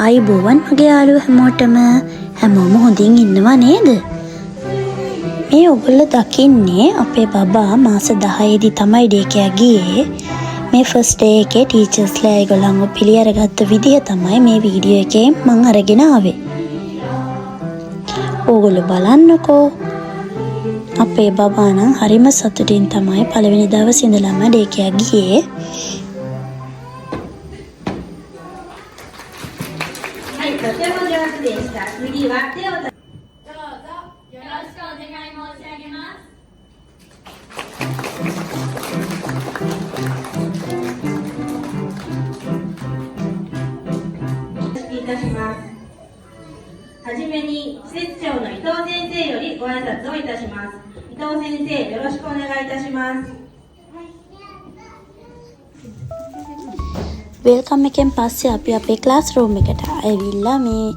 ආයිබෝවන් මගේ යාළුවෝ හැමෝටම හැමෝම හොඳින් ඉන්නවා නේද? මේ ඔයගොල්ලෝ දකින්නේ අපේ බබා මාස 10 දී තමයි ඩේ කෙයා ගියේ. මේ ෆස්ට් ඩේ එකේ ටීචර්ස්ලා ඒගොල්ලන්ව පිළි අරගත්ත විදිය තමයි මේ වීඩියෝ එකේ මම අරගෙන ආවේ. ඕගොල්ලෝ බලන්නකෝ. අපේ බබා නම් හරිම සතුටින් තමයි පළවෙනි දවසේ ඉඳලම ඩේ කෙයා ගියේ.はじめに施設長の伊藤先生よりご挨拶をいたします。伊藤先生、よろしくお願いいたします。වෙල්කම් එකෙන් පස්සේ අපි අපේ ක්ලාස් රූම් එකට ආවිල්ලා මේ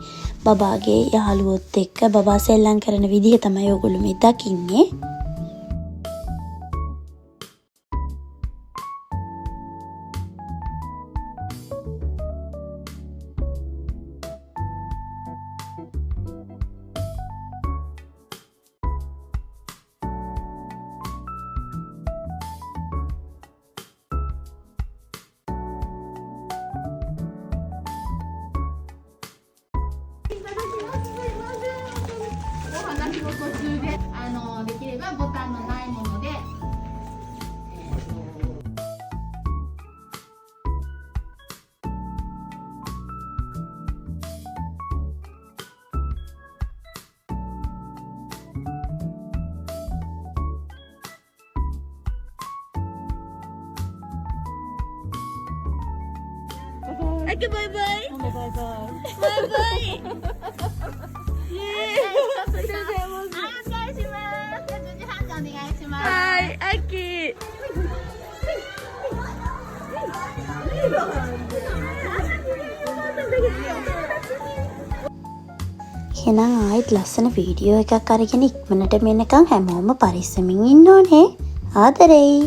බබාගේ යාළුවොත් එක්ක බබා සෙල්ලම් කරන විදිහ තමයි ඔයගොල්ලෝ මේ දකින්නේ.できればボタンのないもので、バイバイ。バイバイ。はい、アッキー。එහෙනම් ආයෙත් ලස්සන වීඩියෝ එකක් අරගෙන ඉක්මනට මෙන්නකම් හැමෝම පරිස්සමින් ඉන්න ඕනේ. ආදරෙයි.